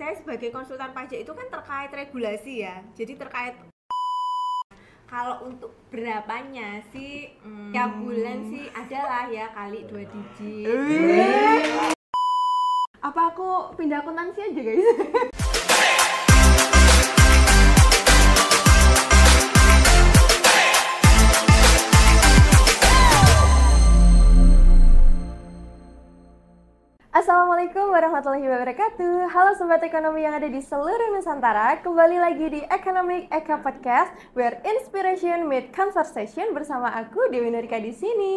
saya sebagai konsultan pajak itu kan terkait regulasi ya. Jadi terkait kalau untuk berapanya sih tiap bulan sih adalah ya kali 2 digit. Apa aku pindah akuntansi aja guys? Assalamualaikum warahmatullahi wabarakatuh. Halo Sobat Ekonomi yang ada di seluruh Nusantara. Kembali lagi di Economic Eka Podcast, where inspiration meet conversation bersama aku Dewi Nurika di sini.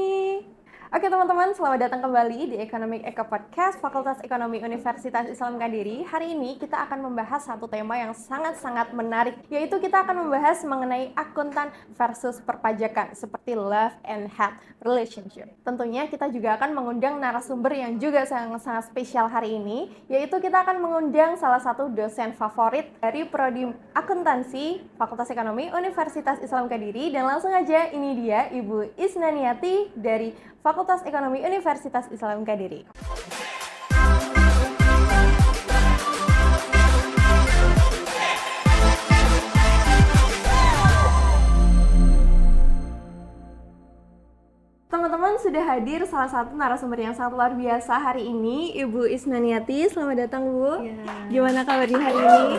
Oke teman-teman, selamat datang kembali di Economic Eka Podcast Fakultas Ekonomi Universitas Islam Kadiri. Hari ini kita akan membahas satu tema yang sangat-sangat menarik, yaitu kita akan membahas mengenai akuntan versus perpajakan, seperti love and hate relationship. Tentunya kita juga akan mengundang narasumber yang juga sangat-sangat spesial hari ini, yaitu kita akan mengundang salah satu dosen favorit dari Prodi Akuntansi Fakultas Ekonomi Universitas Islam Kadiri. Dan langsung aja, ini dia Ibu Isnaniati dari Fakultas Ekonomi Universitas Islam Kadiri. Teman-teman, sudah hadir salah satu narasumber yang sangat luar biasa hari ini, Ibu Isnaniati. Selamat datang, Bu. Ya. Gimana kabarnya hari ini?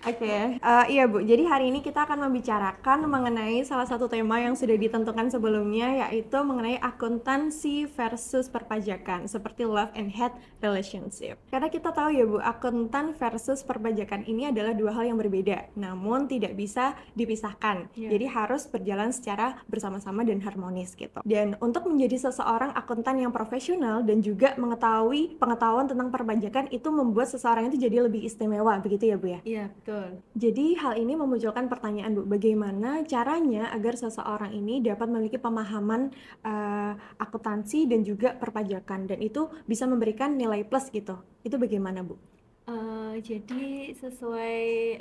Oke, iya Bu. Jadi hari ini kita akan membicarakan mengenai salah satu tema yang sudah ditentukan sebelumnya, yaitu mengenai akuntansi versus perpajakan, seperti love and hate relationship. Karena kita tahu ya Bu, akuntan versus perpajakan ini adalah dua hal yang berbeda, namun tidak bisa dipisahkan. Jadi harus berjalan secara bersama-sama dan harmonis gitu. Dan untuk menjadi seseorang akuntan yang profesional dan juga mengetahui pengetahuan tentang perpajakan itu membuat seseorang itu jadi lebih istimewa, begitu ya Bu ya? Iya, betul. Jadi hal ini memunculkan pertanyaan Bu, bagaimana caranya agar seseorang ini dapat memiliki pemahaman akuntansi dan juga perpajakan, dan itu bisa memberikan nilai plus gitu. Itu bagaimana Bu? Jadi sesuai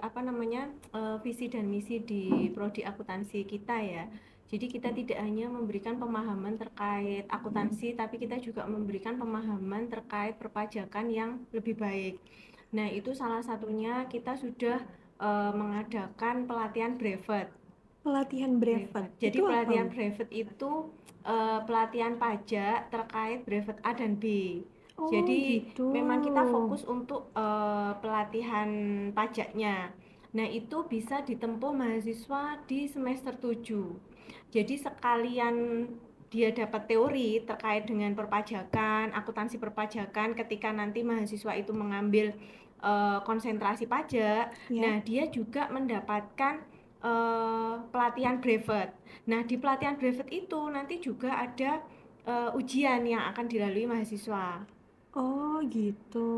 visi dan misi di prodi akuntansi kita ya. Jadi kita tidak hanya memberikan pemahaman terkait akuntansi, tapi kita juga memberikan pemahaman terkait perpajakan yang lebih baik. Nah, itu salah satunya kita sudah mengadakan pelatihan brevet. Pelatihan brevet. Jadi Itu pelatihan apa? brevet itu pelatihan pajak terkait brevet A dan B. Oh, Jadi gitu. memang kita fokus untuk pelatihan pajaknya. Nah, itu bisa ditempuh mahasiswa di semester 7. Jadi sekalian dia dapat teori terkait dengan perpajakan, akuntansi perpajakan ketika nanti mahasiswa itu mengambil konsentrasi pajak. Nah, dia juga mendapatkan pelatihan brevet. Nah, di pelatihan brevet itu nanti juga ada ujian yang akan dilalui mahasiswa. Oh gitu.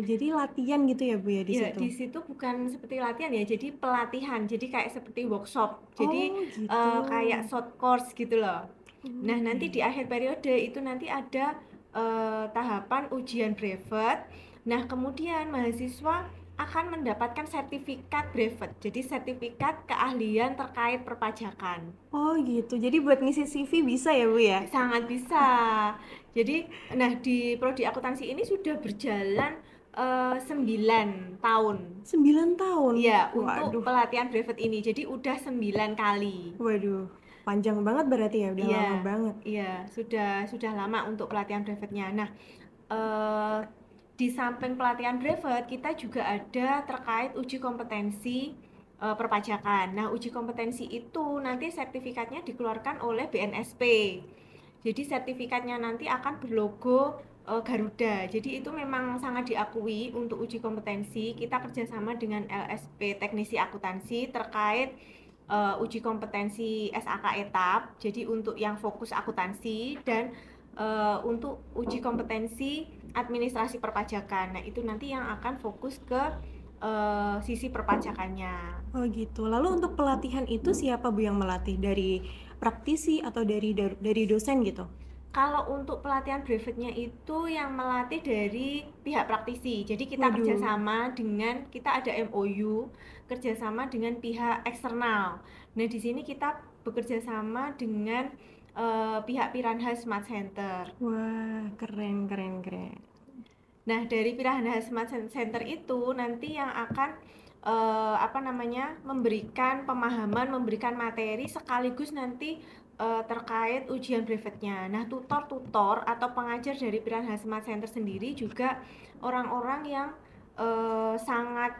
Jadi latihan gitu ya Bu ya di Ya, situ? di situ bukan seperti latihan ya, jadi pelatihan. Jadi kayak seperti workshop. Jadi Oh gitu. kayak short course gitu loh. Nah, nanti Oke. di akhir periode itu nanti ada tahapan ujian brevet. Nah, kemudian mahasiswa akan mendapatkan sertifikat brevet. Jadi sertifikat keahlian terkait perpajakan. Oh gitu. Jadi buat ngisi CV bisa ya Bu ya? Sangat bisa. Jadi, nah di prodi akuntansi ini sudah berjalan 9 tahun. 9 tahun? Iya, Waduh. untuk pelatihan brevet ini. Jadi udah 9 kali. Waduh. Panjang banget berarti ya, udah Iya, lama banget. iya, sudah lama untuk pelatihan brevetnya. Nah, di samping pelatihan brevet, kita juga ada terkait uji kompetensi perpajakan. Nah, uji kompetensi itu nanti sertifikatnya dikeluarkan oleh BNSP. Jadi sertifikatnya nanti akan berlogo Garuda. Jadi itu memang sangat diakui untuk uji kompetensi. Kita kerjasama dengan LSP Teknisi Akuntansi terkait uji kompetensi SAK etap. Jadi untuk yang fokus akuntansi dan untuk uji kompetensi administrasi perpajakan. Nah, itu nanti yang akan fokus ke sisi perpajakannya. Oh gitu. Lalu untuk pelatihan itu siapa Bu yang melatih? Dari praktisi atau dari dosen gitu? Kalau untuk pelatihan brevetnya itu yang melatih dari pihak praktisi. Jadi kita Waduh. kerjasama dengan, kita ada MOU kerjasama dengan pihak eksternal. Nah, di sini kita bekerja sama dengan pihak Piranha Smart Center. Wah, keren. Nah, dari Pirahan Smart Center itu nanti yang akan memberikan pemahaman, memberikan materi sekaligus nanti terkait ujian brevetnya. Nah, tutor-tutor atau pengajar dari Pirahan Smart Center sendiri juga orang-orang yang sangat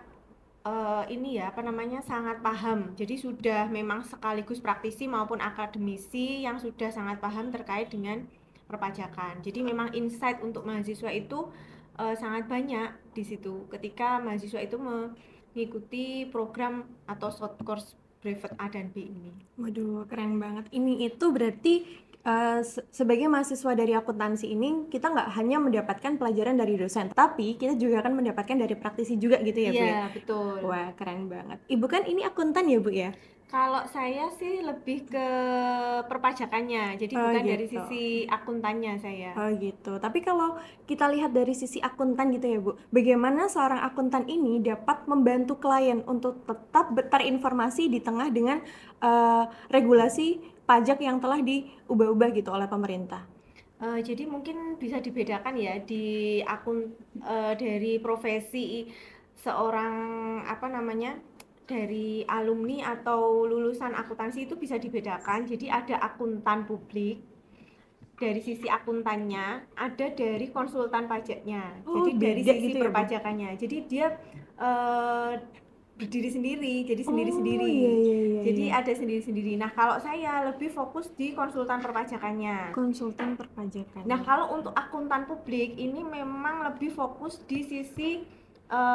sangat paham. Jadi sudah memang sekaligus praktisi maupun akademisi yang sudah sangat paham terkait dengan perpajakan. Jadi memang insight untuk mahasiswa itu sangat banyak di situ ketika mahasiswa itu mengikuti program atau short course brevet A dan B ini. Waduh, keren banget. Ini itu berarti sebagai mahasiswa dari akuntansi ini kita nggak hanya mendapatkan pelajaran dari dosen, tapi kita juga akan mendapatkan dari praktisi juga gitu ya, Bu? Iya, betul. Wah, keren banget. Ibu kan ini akuntan ya, Bu ya? Kalau saya sih lebih ke perpajakannya, jadi Oh, bukan gitu. dari sisi akuntannya saya. Oh gitu. Tapi kalau kita lihat dari sisi akuntan gitu ya, Bu, bagaimana seorang akuntan ini dapat membantu klien untuk tetap terinformasi di tengah dengan regulasi pajak yang telah diubah-ubah gitu oleh pemerintah? Jadi mungkin bisa dibedakan ya di dari profesi seorang dari alumni atau lulusan akuntansi itu bisa dibedakan. Jadi ada akuntan publik dari sisi akuntannya, ada dari konsultan pajaknya. Oh, Jadi dari beda sisi gitu ya, Bu? perpajakannya. Jadi dia berdiri sendiri, jadi Oh, sendiri-sendiri. iya. Jadi ada sendiri-sendiri. Nah, kalau saya lebih fokus di konsultan perpajakannya. Konsultan perpajakan. Nah, kalau untuk akuntan publik ini memang lebih fokus di sisi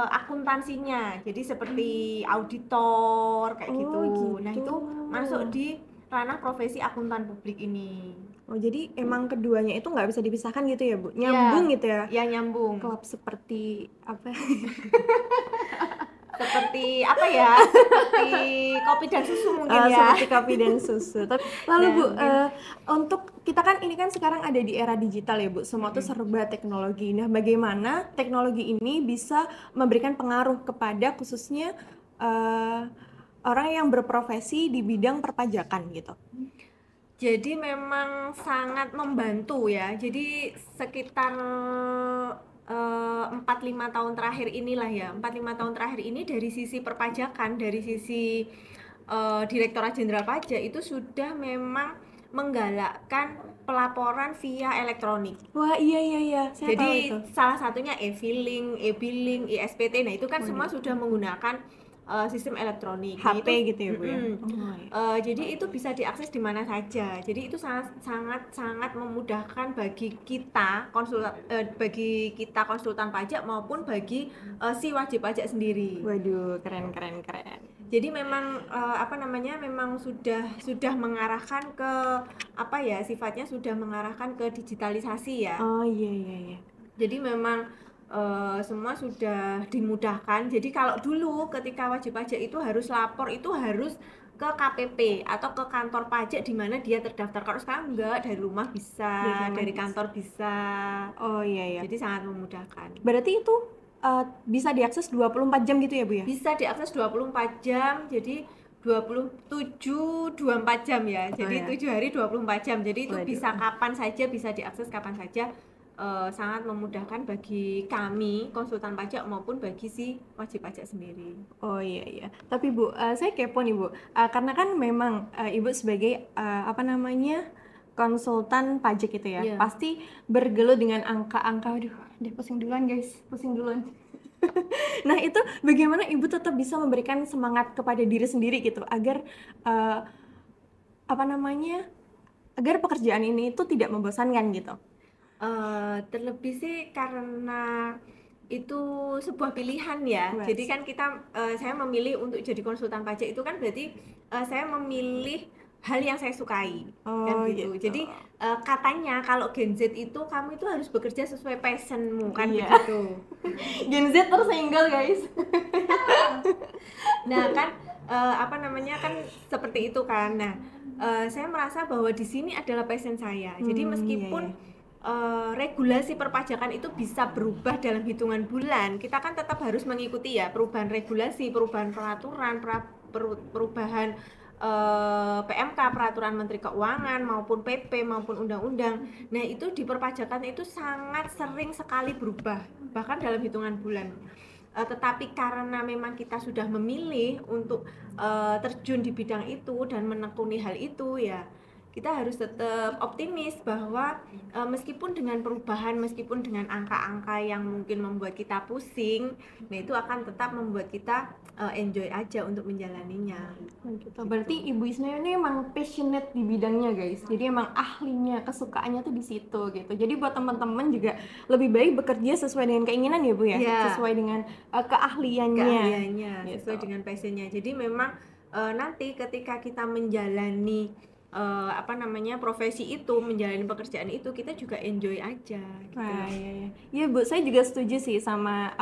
akuntansinya. Jadi seperti auditor kayak Oh, gitu. Nah, gitu. itu masuk di ranah profesi akuntan publik ini. Oh, jadi emang keduanya itu nggak bisa dipisahkan gitu ya, Bu? Nyambung gitu ya? Ya, nyambung. Klub seperti apa? Seperti apa ya? Seperti kopi dan susu mungkin ya. Seperti kopi dan susu. Tapi lalu Bu, untuk kita kan ini kan sekarang ada di era digital ya, Bu. Semua tuh serba teknologi. Nah, bagaimana teknologi ini bisa memberikan pengaruh kepada khususnya orang yang berprofesi di bidang perpajakan gitu? Jadi memang sangat membantu ya. Jadi sekitar 4-5 tahun terakhir inilah ya. 4-5 tahun terakhir ini dari sisi perpajakan, dari sisi Direktorat Jenderal Pajak itu sudah memang menggalakkan pelaporan via elektronik. Wah, iya. Saya tahu Jadi itu. salah satunya e-filing, e-billing, e-SPT. Nah, itu kan semua sudah menggunakan sistem elektronik. HP Nah, itu, gitu ya, Bu ya? jadi itu bisa diakses di mana saja. Jadi itu sangat memudahkan bagi kita bagi kita konsultan pajak maupun bagi si wajib pajak sendiri. Waduh, keren. Jadi memang memang sudah mengarahkan ke sifatnya sudah mengarahkan ke digitalisasi ya. Oh, iya. Jadi memang semua sudah dimudahkan. Jadi kalau dulu ketika wajib pajak itu harus lapor, itu harus ke KPP atau ke kantor pajak di mana dia terdaftar. Kalau sekarang enggak, dari rumah bisa, dari kantor bisa. Oh, iya. Jadi sangat memudahkan. Berarti itu bisa diakses 24 jam gitu ya, Bu ya? Bisa diakses 24 jam. Jadi 24 jam ya. Jadi 7 hari 24 jam. Jadi itu bisa kapan saja, bisa diakses kapan saja. Sangat memudahkan bagi kami konsultan pajak maupun bagi si wajib pajak sendiri. Oh iya. Tapi Bu, saya kepo nih Bu, karena kan memang Ibu sebagai konsultan pajak gitu ya, pasti bergelut dengan angka-angka. Aduh, pusing duluan guys, Nah, itu bagaimana Ibu tetap bisa memberikan semangat kepada diri sendiri gitu agar agar pekerjaan ini itu tidak membosankan gitu? Terlebih sih karena itu sebuah pilihan ya. Jadi kan saya memilih untuk jadi konsultan pajak itu kan berarti saya memilih hal yang saya sukai kan gitu. Jadi katanya kalau Gen Z itu kamu itu harus bekerja sesuai passionmu kan begitu. Gen Z tersenggol guys. Nah kan kan seperti itu kan. Nah saya merasa bahwa di sini adalah passion saya. Jadi meskipun regulasi perpajakan itu bisa berubah dalam hitungan bulan, kita kan tetap harus mengikuti ya perubahan regulasi, perubahan peraturan, perubahan PMK, Peraturan Menteri Keuangan, maupun PP, maupun undang-undang. Nah, itu di perpajakan itu sangat sering sekali berubah, bahkan dalam hitungan bulan. Tetapi karena memang kita sudah memilih untuk terjun di bidang itu dan menekuni hal itu, ya kita harus tetap optimis bahwa meskipun dengan perubahan, meskipun dengan angka-angka yang mungkin membuat kita pusing, nah itu akan tetap membuat kita enjoy aja untuk menjalaninya. Gitu. Berarti Ibu Isna ini emang passionate di bidangnya guys. Jadi emang ahlinya, kesukaannya tuh di situ gitu. Jadi buat teman-teman juga lebih baik bekerja sesuai dengan keinginan ya Bu ya, sesuai dengan keahliannya. Sesuai dengan passionnya. Jadi memang nanti ketika kita menjalani profesi itu, menjalani pekerjaan itu, kita juga enjoy aja gitu. Iya. Iya Bu, saya juga setuju sih sama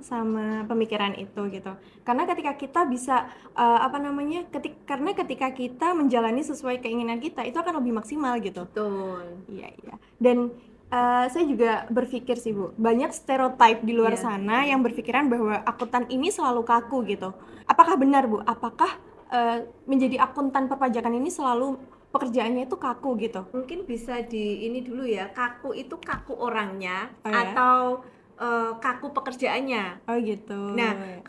sama pemikiran itu gitu. Karena ketika kita bisa karena ketika kita menjalani sesuai keinginan kita, itu akan lebih maksimal gitu. Betul. Iya. Dan saya juga berpikir sih Bu, banyak stereotip di luar sana yang berpikiran bahwa akuntan ini selalu kaku gitu. Apakah benar Bu? Apakah menjadi akuntan perpajakan ini selalu pekerjaannya itu kaku gitu? Mungkin bisa di ini dulu ya, kaku itu kaku orangnya atau kaku pekerjaannya. Oh gitu. Nah,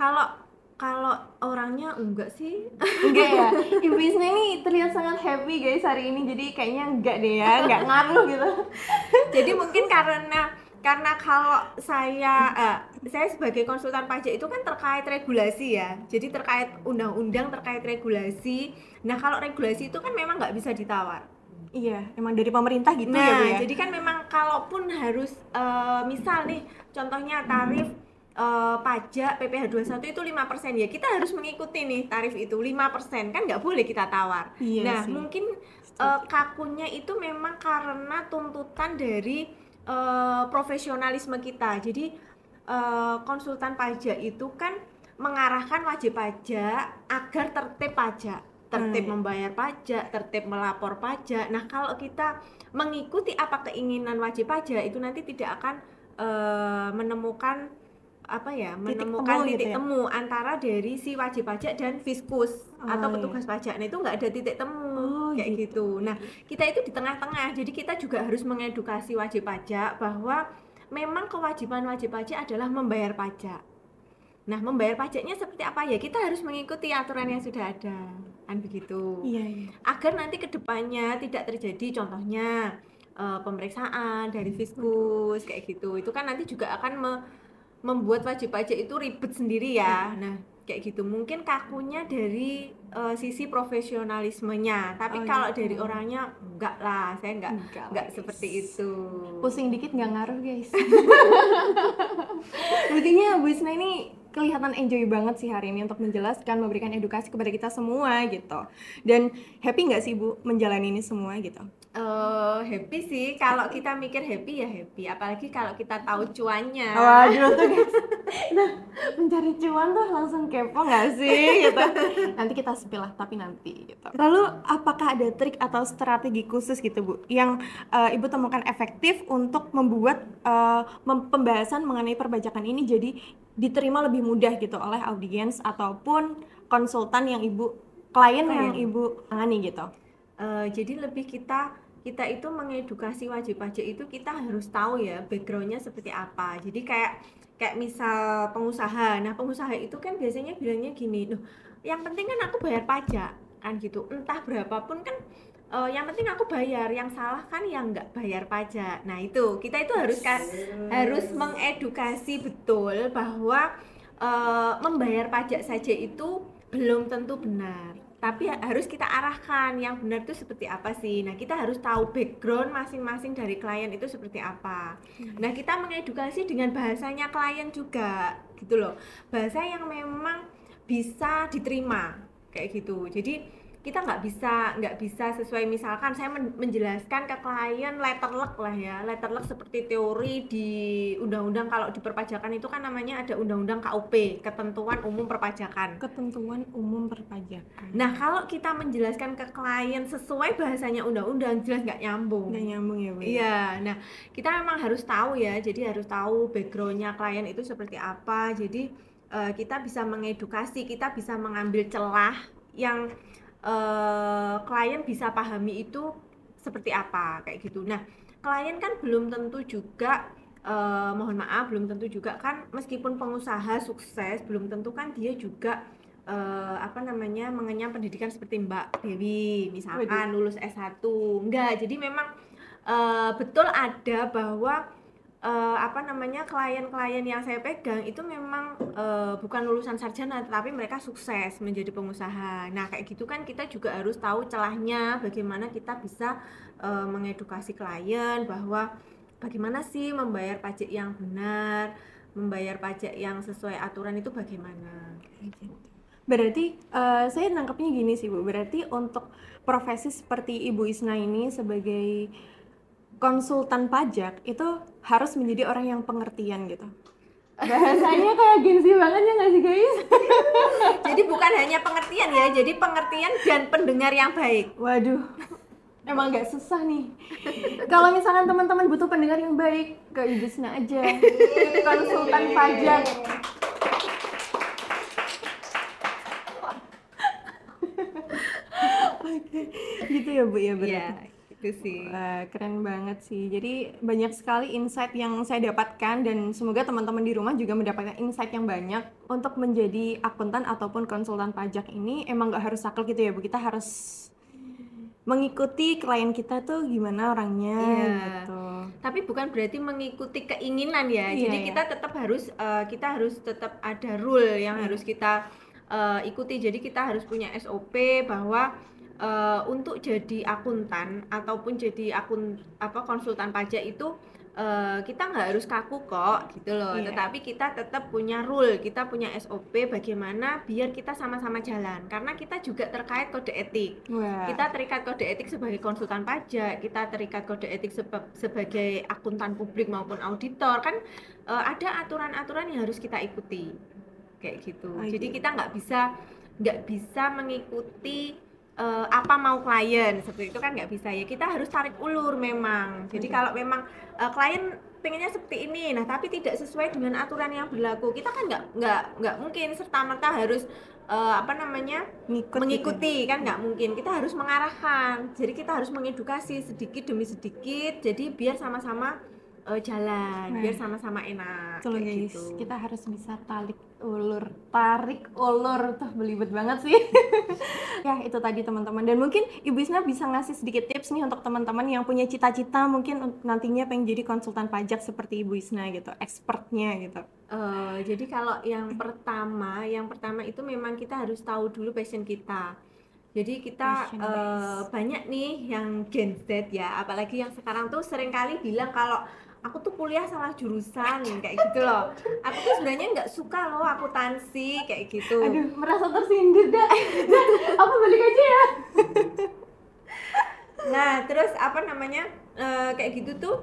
kalau orangnya enggak sih. Enggak ya? Ibu Isna ini terlihat sangat happy guys hari ini, jadi kayaknya enggak deh ya, enggak ngaruh gitu. Jadi mungkin karena kalau saya sebagai konsultan pajak itu kan terkait regulasi ya, jadi terkait undang-undang, terkait regulasi. Nah, kalau regulasi itu kan memang nggak bisa ditawar. Iya, emang dari pemerintah gitu ya Bu ya? Jadi kan memang kalaupun harus misal nih contohnya tarif pajak PPh 21 itu 5%, ya kita harus mengikuti nih tarif itu 5%, kan nggak boleh kita tawar. Iya Nah sih. Mungkin kakunya itu memang karena tuntutan dari profesionalisme kita. Jadi konsultan pajak itu kan mengarahkan wajib pajak agar tertib pajak, tertib membayar pajak, tertib melapor pajak. Nah, kalau kita mengikuti apa keinginan wajib pajak, itu nanti tidak akan menemukan titik temu gitu, antara dari si wajib pajak dan fiskus atau petugas pajak. Nah, itu nggak ada titik temu kayak gitu. Nah, kita itu di tengah-tengah. Jadi kita juga harus mengedukasi wajib pajak bahwa memang kewajiban wajib pajak adalah membayar pajak. Nah, membayar pajaknya seperti apa ya? Kita harus mengikuti aturan yang sudah ada, kan begitu. Iya. Agar nanti kedepannya tidak terjadi contohnya pemeriksaan dari fiskus kayak gitu. Itu kan nanti juga akan membuat wajib pajak itu ribet sendiri ya. Nah, kayak gitu. Mungkin kakunya dari sisi profesionalismenya. Tapi kalau dari orangnya enggak lah, saya enggak seperti itu. Pusing dikit nggak ngaruh guys. Buktinya Bu Isna ini kelihatan enjoy banget sih hari ini untuk menjelaskan, memberikan edukasi kepada kita semua gitu. Dan happy nggak sih Bu menjalani ini semua gitu? Happy sih, kalau kita mikir happy ya happy, apalagi kalau kita tahu cuannya. Waduh tuh guys, nah mencari cuan tuh langsung kepo nggak sih gitu. Nanti kita spill lah, tapi nanti gitu. Lalu apakah ada trik atau strategi khusus gitu Bu yang Ibu temukan efektif untuk membuat pembahasan mengenai perpajakan ini jadi diterima lebih mudah gitu oleh audiens ataupun konsultan yang klien yang Ibu tangani gitu? Jadi lebih kita itu mengedukasi wajib pajak itu, kita harus tahu ya backgroundnya seperti apa. Jadi kayak misal pengusaha. Nah, pengusaha itu kan biasanya bilangnya gini, loh, yang penting kan aku bayar pajak kan gitu. Entah berapapun kan yang penting aku bayar, yang salah kan yang nggak bayar pajak. Nah, itu kita itu harus mengedukasi betul bahwa membayar pajak saja itu belum tentu benar, tapi harus kita arahkan yang benar itu seperti apa sih. Nah, kita harus tahu background masing-masing dari klien itu seperti apa. Nah, kita mengedukasi dengan bahasanya klien juga gitu loh, bahasa yang memang bisa diterima kayak gitu. Jadi kita nggak bisa sesuai, misalkan saya menjelaskan ke klien letterlek lah ya, letterlek seperti teori di undang-undang. Kalau di perpajakan itu kan namanya ada undang-undang KUP, ketentuan umum perpajakan. Nah, kalau kita menjelaskan ke klien sesuai bahasanya undang-undang, jelas nggak nyambung ya Bu. Iya, nah kita memang harus tahu ya, jadi harus tahu backgroundnya klien itu seperti apa. Jadi kita bisa mengedukasi, kita bisa mengambil celah yang klien bisa pahami itu seperti apa kayak gitu. Nah, klien kan belum tentu juga mohon maaf, belum tentu juga kan, meskipun pengusaha sukses belum tentu kan dia juga mengenyam pendidikan seperti Mbak Dewi misalkan lulus S1. Enggak, jadi memang betul ada bahwa klien-klien yang saya pegang itu memang bukan lulusan sarjana, tetapi mereka sukses menjadi pengusaha. Nah, kayak gitu kan kita juga harus tahu celahnya, bagaimana kita bisa mengedukasi klien bahwa bagaimana sih membayar pajak yang benar, membayar pajak yang sesuai aturan itu bagaimana. Berarti saya nangkapnya gini sih Bu, berarti untuk profesi seperti Ibu Isna ini sebagai konsultan pajak itu harus menjadi orang yang pengertian gitu. Bahasanya kayak Gen Z banget ya nggak sih guys? Jadi bukan hanya pengertian ya, jadi pengertian dan pendengar yang baik. Waduh, emang agak susah nih. Kalau misalkan teman-teman butuh pendengar yang baik, ke Ibu Isna aja, konsultan pajak. Oke, gitu ya Bu ya berarti. Iya, itu sih. Wah, keren banget sih. Jadi banyak sekali insight yang saya dapatkan dan semoga teman-teman di rumah juga mendapatkan insight yang banyak untuk menjadi akuntan ataupun konsultan pajak ini. Emang nggak harus saklek gitu ya Bu, kita harus mengikuti klien kita tuh gimana orangnya gitu. Tapi bukan berarti mengikuti keinginan ya. Jadi kita tetap harus tetap ada rule yang harus kita ikuti. Jadi kita harus punya SOP bahwa untuk jadi akuntan ataupun jadi konsultan pajak itu kita nggak harus kaku kok gitu loh. Tetapi kita tetap punya rule, kita punya SOP bagaimana biar kita sama-sama jalan, karena kita juga terkait kode etik. Kita terikat kode etik sebagai konsultan pajak, kita terikat kode etik sebagai akuntan publik maupun auditor kan, ada aturan-aturan yang harus kita ikuti kayak gitu. Jadi kita nggak bisa mengikuti apa mau klien seperti itu kan nggak bisa ya, kita harus tarik ulur memang. Jadi kalau memang klien pengennya seperti ini, nah tapi tidak sesuai dengan aturan yang berlaku, kita kan nggak mungkin serta-merta harus mengikuti kan nggak mungkin. Kita harus mengarahkan, jadi kita harus mengedukasi sedikit demi sedikit, jadi biar sama-sama jalan, biar sama-sama enak. Betul guys, gitu. kita harus bisa tarik ulur tuh belibet banget sih. Ya itu tadi teman-teman, dan mungkin Ibu Isna bisa ngasih sedikit tips nih untuk teman-teman yang punya cita-cita mungkin nantinya pengen jadi konsultan pajak seperti Ibu Isna gitu, expertnya gitu. Jadi kalau yang pertama itu memang kita harus tahu dulu passion kita. Jadi kita banyak nih yang Gen Z ya, apalagi yang sekarang tuh seringkali bilang kalau aku tuh kuliah salah jurusan kayak gitu loh. Aku tuh sebenarnya nggak suka loh akuntansi kayak gitu. Aduh, merasa tersindir dah. Apa balik aja ya? Nah, terus kayak gitu tuh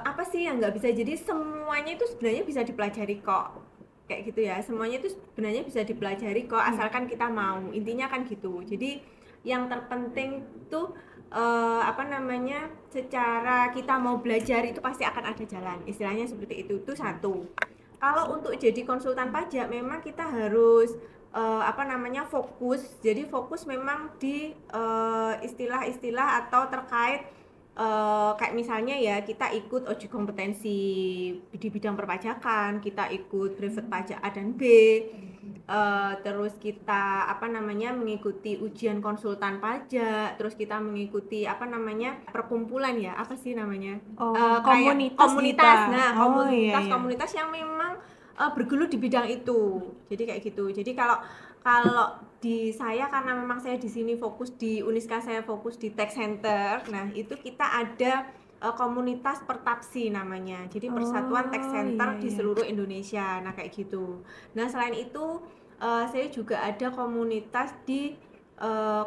apa sih yang nggak bisa? Jadi semuanya itu sebenarnya bisa dipelajari kok. Kayak gitu ya, semuanya itu sebenarnya bisa dipelajari kok asalkan kita mau, intinya kan gitu. Jadi yang terpenting tuh secara kita mau belajar itu pasti akan ada jalan, istilahnya seperti itu satu. Kalau untuk jadi konsultan pajak memang kita harus fokus, jadi fokus memang di istilah-istilah atau terkait kayak misalnya ya kita ikut uji kompetensi di bidang perpajakan, kita ikut brevet pajak A dan B, terus kita mengikuti ujian konsultan pajak, terus kita mengikuti perkumpulan ya, apa sih namanya, komunitas. Nah, komunitas yang memang bergelut di bidang itu. Jadi kayak gitu. Jadi kalau di saya, karena memang saya di sini fokus di Uniska, saya fokus di tax center. Nah, itu kita ada komunitas Pertapsi namanya. Jadi Persatuan Tax Center di seluruh Indonesia. Nah, kayak gitu. Nah, selain itu saya juga ada komunitas di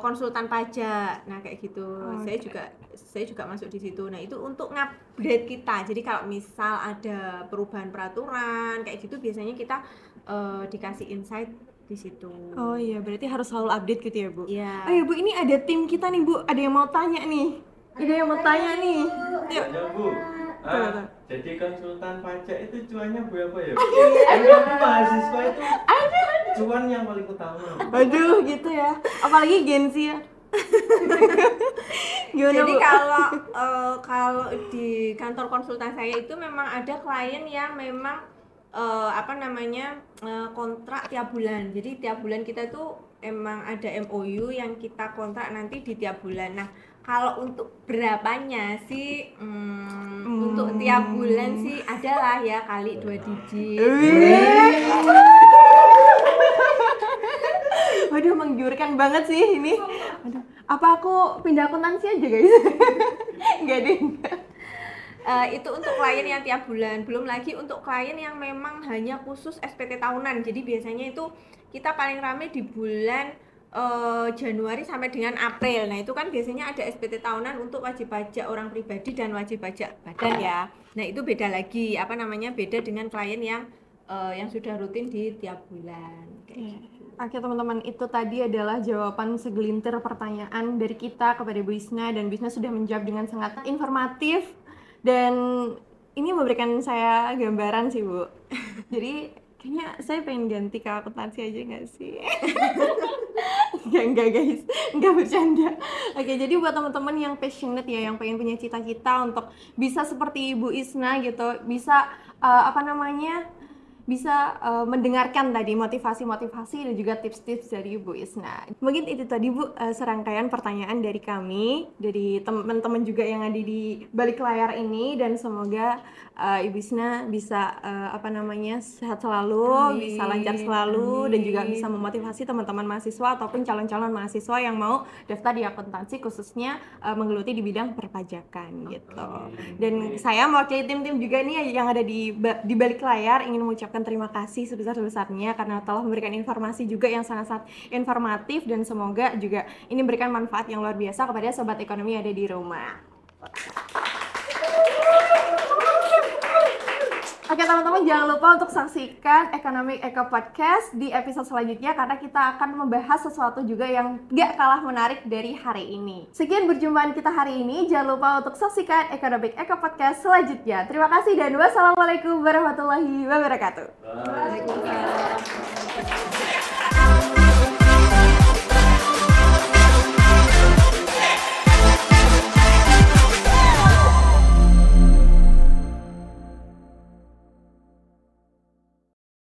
konsultan pajak. Nah, kayak gitu. Saya juga masuk di situ. Nah, itu untuk ngupgrade kita. Jadi kalau misal ada perubahan peraturan kayak gitu, biasanya kita dikasih insight di situ. Oh iya, berarti harus selalu update gitu ya Bu? Iya. Oh iya Bu, ini ada tim kita nih Bu, ada yang mau tanya nih. Yuk. Ya Bu, jadi konsultan pajak itu cuannya berapa ya? Aduh. Mahasiswa itu. Aduh. Cuan yang paling utama. Aduh, gitu ya. Apalagi Gen Z ya. Gimana, Jadi Bu? kalau di kantor konsultan saya itu memang ada klien yang memang kontrak tiap bulan. Jadi tiap bulan kita tuh emang ada MOU yang kita kontrak nanti di tiap bulan. Nah, kalau untuk berapanya sih untuk tiap bulan sih adalah ya kali 2 digit. Waduh, menggiurkan banget sih ini. Aduh, apa aku pindah akuntansi aja, guys? Enggak deh. Itu untuk klien yang tiap bulan, belum lagi untuk klien yang memang hanya khusus SPT tahunan. Jadi biasanya itu kita paling rame di bulan Januari sampai dengan April. Nah, itu kan biasanya ada SPT tahunan untuk wajib pajak orang pribadi dan wajib pajak badan ya. Nah, itu beda lagi, beda dengan klien yang sudah rutin di tiap bulan kayak gitu. Oke teman-teman, itu tadi adalah jawaban segelintir pertanyaan dari kita kepada Bu Isna, dan Bu Isna sudah menjawab dengan sangat informatif dan ini memberikan saya gambaran sih, Bu. Jadi kayaknya saya pengen ganti ke akuntansi aja nggak sih? Enggak guys, enggak bercanda. Oke, jadi buat teman-teman yang passionate ya, yang pengen punya cita-cita untuk bisa seperti Ibu Isna gitu, bisa bisa mendengarkan tadi motivasi-motivasi dan juga tips-tips dari Bu Isna. Mungkin itu tadi Bu, serangkaian pertanyaan dari kami, dari teman-teman juga yang ada di balik layar ini, dan semoga Ibu Isna bisa sehat selalu, Amin. bisa lancar selalu, Amin. dan juga bisa memotivasi teman-teman mahasiswa ataupun calon-calon mahasiswa yang mau daftar di akuntansi, khususnya menggeluti di bidang perpajakan gitu. Dan saya mewakili tim-tim juga nih yang ada di balik layar ingin mengucapkan terima kasih sebesar-besarnya karena telah memberikan informasi juga yang sangat-sangat informatif, dan semoga juga ini memberikan manfaat yang luar biasa kepada sobat ekonomi yang ada di rumah. Oke teman-teman, jangan lupa untuk saksikan Economic Eco Podcast di episode selanjutnya karena kita akan membahas sesuatu juga yang gak kalah menarik dari hari ini. Sekian perjumpaan kita hari ini, jangan lupa untuk saksikan Economic Eco Podcast selanjutnya. Terima kasih dan wassalamualaikum warahmatullahi wabarakatuh. Waalaikumsalam.